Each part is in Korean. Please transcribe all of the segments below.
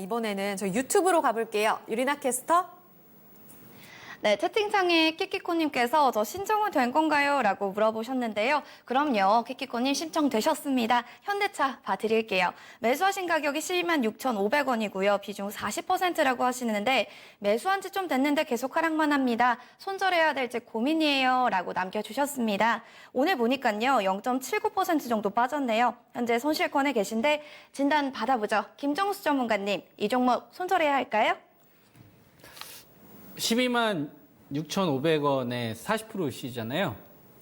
이번에는 저희 유튜브로 가볼게요. 유리나 캐스터. 네, 채팅창에 키키코님께서 저 신청은 된 건가요? 라고 물어보셨는데요. 그럼요, 키키코님 신청되셨습니다. 현대차 봐드릴게요. 매수하신 가격이 126,500원이고요. 비중 40%라고 하시는데 매수한 지 좀 됐는데 계속 하락만 합니다. 손절해야 될지 고민이에요. 라고 남겨주셨습니다. 오늘 보니까요, 0.79% 정도 빠졌네요. 현재 손실권에 계신데 진단 받아보죠. 김정수 전문가님, 이 종목 손절해야 할까요? 12만 6,500원에 40%시잖아요.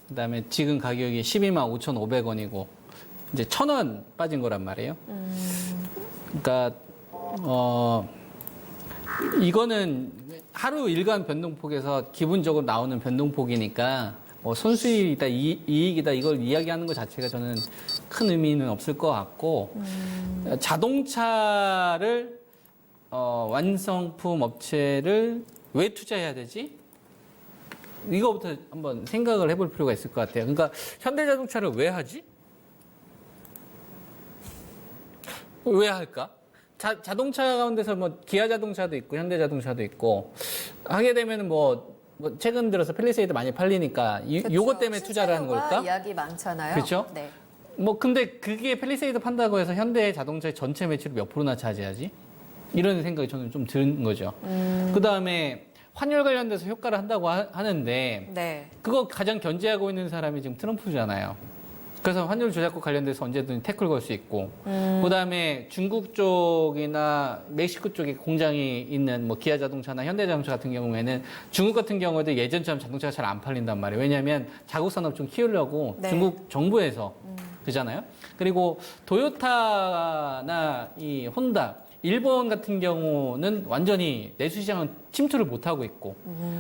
그다음에 지금 가격이 12만 5,500원이고 이제 1,000원 빠진 거란 말이에요. 그러니까 이거는 하루 일간 변동폭에서 기본적으로 나오는 변동폭이니까 손수익이다, 이익이다 이걸 이야기하는 것 자체가 저는 큰 의미는 없을 것 같고 자동차를 완성품 업체를 왜 투자해야 되지? 이거부터 한번 생각을 해볼 필요가 있을 것 같아요. 그러니까 현대자동차를 왜 하지? 왜 할까? 자동차 가운데서 뭐 기아 자동차도 있고 현대자동차도 있고 하게 되면 뭐 최근 들어서 팰리세이드 많이 팔리니까 요것 때문에 투자를 하는 걸까? 이야기 많잖아요. 그렇죠? 네. 뭐 근데 그게 팰리세이드 판다고 해서 현대자동차의 전체 매출을 몇 프로나 차지하지? 이런 생각이 저는 좀 드는 거죠. 그다음에 환율 관련돼서 효과를 한다고 하는데 네. 그거 가장 견제하고 있는 사람이 지금 트럼프잖아요. 그래서 환율 조작과 관련돼서 언제든 태클 걸 수 있고 그다음에 중국 쪽이나 멕시코 쪽에 공장이 있는 뭐 기아 자동차나 현대 자동차 같은 경우에는 중국 같은 경우에도 예전처럼 자동차가 잘 안 팔린단 말이에요. 왜냐하면 자국 산업 좀 키우려고 네. 중국 정부에서 그잖아요. 그리고 도요타나 이 혼다 일본 같은 경우는 완전히 내수 시장은 침투를 못 하고 있고,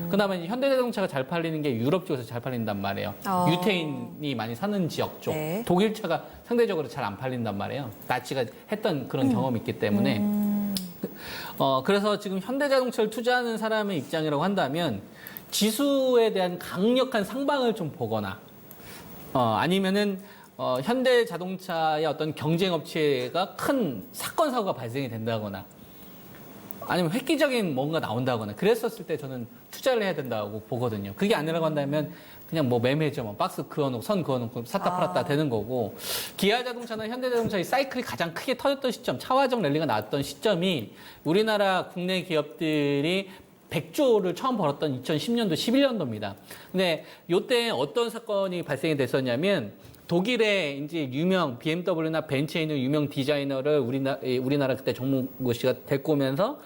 그다음에 현대자동차가 잘 팔리는 게 유럽 쪽에서 잘 팔린단 말이에요. 유태인이 많이 사는 지역 쪽, 네. 독일 차가 상대적으로 잘 안 팔린단 말이에요. 나치가 했던 그런 경험이 있기 때문에. 그래서 지금 현대자동차를 투자하는 사람의 입장이라고 한다면 지수에 대한 강력한 상방을 좀 보거나, 아니면은 현대자동차의 어떤 경쟁업체가 큰 사건, 사고가 발생이 된다거나 아니면 획기적인 뭔가 나온다거나 그랬었을 때 저는 투자를 해야 된다고 보거든요. 그게 아니라고 한다면 그냥 뭐 매매죠. 뭐 박스 그어놓고 선 그어놓고 샀다 팔았다 되는 거고 기아자동차나 현대자동차의 사이클이 가장 크게 터졌던 시점, 차화적 랠리가 나왔던 시점이 우리나라 국내 기업들이 100조를 처음 벌었던 2010년도, 11년도입니다. 근데 요때 어떤 사건이 발생이 됐었냐면 독일의 이제 유명 BMW나 벤츠에 있는 유명 디자이너를 우리나라 그때 정몽구 씨가 데리고 오면서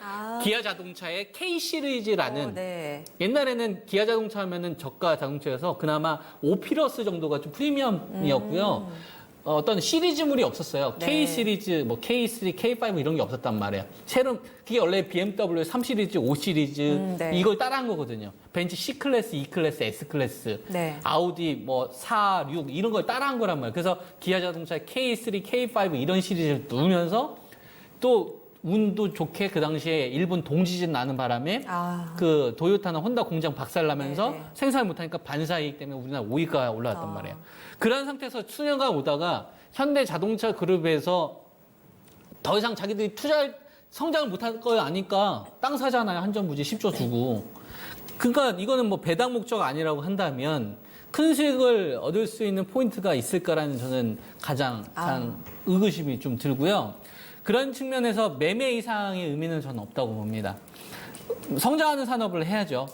기아 자동차의 K 시리즈라는 네. 옛날에는 기아 자동차 하면은 저가 자동차여서 그나마 5피러스 정도가 좀 프리미엄이었고요. 어떤 시리즈물이 없었어요. 네. K 시리즈, 뭐 K3, K5 이런 게 없었단 말이에요. 새로운 그게 원래 BMW 3 시리즈, 5 시리즈 네. 이걸 따라한 거거든요. 벤츠 C 클래스, E 클래스, S 클래스, 네. 아우디 뭐 4, 6 이런 걸 따라한 거란 말이에요. 그래서 기아 자동차 K3, K5 이런 시리즈를 누르면서 또 운도 좋게 그 당시에 일본 동지진 나는 바람에 그 도요타나 혼다 공장 박살나면서 네. 생산을 못하니까 반사이익 때문에 우리나라 5위가 올라왔단 말이에요. 그런 상태에서 수년간 오다가 현대 자동차 그룹에서 더 이상 자기들이 성장을 못할 거 아니까 땅 사잖아요. 한전부지 10조 주고. 그러니까 이거는 뭐 배당 목적 아니라고 한다면 큰 수익을 얻을 수 있는 포인트가 있을까라는 저는 가장 의구심이 좀 들고요. 그런 측면에서 매매 이상의 의미는 저는 없다고 봅니다. 성장하는 산업을 해야죠.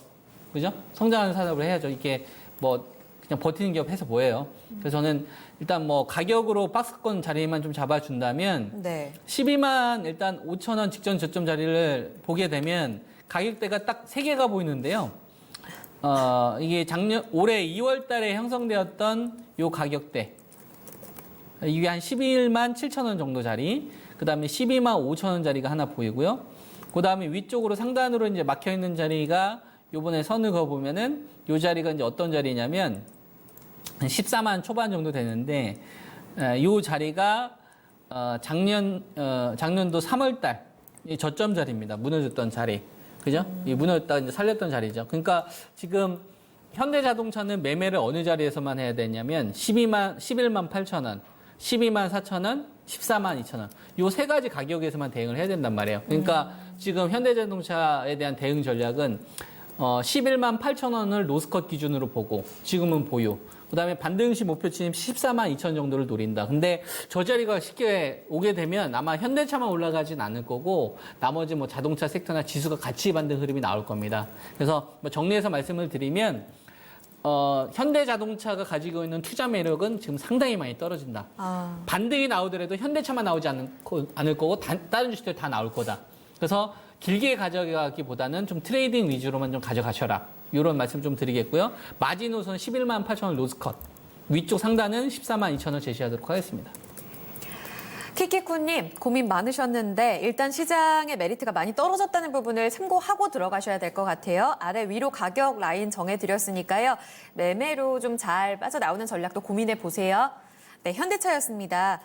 그죠? 성장하는 산업을 해야죠. 이게 뭐 그냥 버티는 기업 해서 뭐예요? 그래서 저는 일단 뭐 가격으로 박스권 자리만 좀 잡아준다면 네. 12만 일단 5천 원 직전 저점 자리를 보게 되면 가격대가 딱 3개가 보이는데요. 이게 올해 2월 달에 형성되었던 요 가격대. 이게 한 11만 7천 원 정도 자리. 그 다음에 12만 5천 원 자리가 하나 보이고요. 그 다음에 위쪽으로 상단으로 이제 막혀 있는 자리가 요번에 선을 그어보면은 요 자리가 이제 어떤 자리냐면 14만 초반 정도 되는데 요 자리가 작년도 3월 달 저점 자리입니다. 무너졌던 자리. 그죠? 이 무너졌다 이제 살렸던 자리죠. 그러니까 지금 현대자동차는 매매를 어느 자리에서만 해야 되냐면 11만 8천 원, 12만 4천 원, 14만 2천 원. 요 세 가지 가격에서만 대응을 해야 된단 말이에요. 그러니까 지금 현대자동차에 대한 대응 전략은 11만 8천 원을 로스컷 기준으로 보고 지금은 보유. 그다음에 반등시 목표치는 14만 2천 정도를 노린다. 근데 저 자리가 쉽게 오게 되면 아마 현대차만 올라가진 않을 거고 나머지 뭐 자동차 섹터나 지수가 같이 반등 흐름이 나올 겁니다. 그래서 뭐 정리해서 말씀을 드리면 현대자동차가 가지고 있는 투자 매력은 지금 상당히 많이 떨어진다. 반등이 나오더라도 현대차만 나오지 않을 거고 다른 주식들 다 나올 거다. 그래서 길게 가져가기보다는 좀 트레이딩 위주로만 좀 가져가셔라. 이런 말씀 좀 드리겠고요. 마진 우선 11만 8천 원 로스컷. 위쪽 상단은 14만 2천 원 제시하도록 하겠습니다. 키키쿠님 고민 많으셨는데 일단 시장의 메리트가 많이 떨어졌다는 부분을 참고하고 들어가셔야 될 것 같아요. 아래 위로 가격 라인 정해드렸으니까요. 매매로 좀 잘 빠져나오는 전략도 고민해 보세요. 네, 현대차였습니다.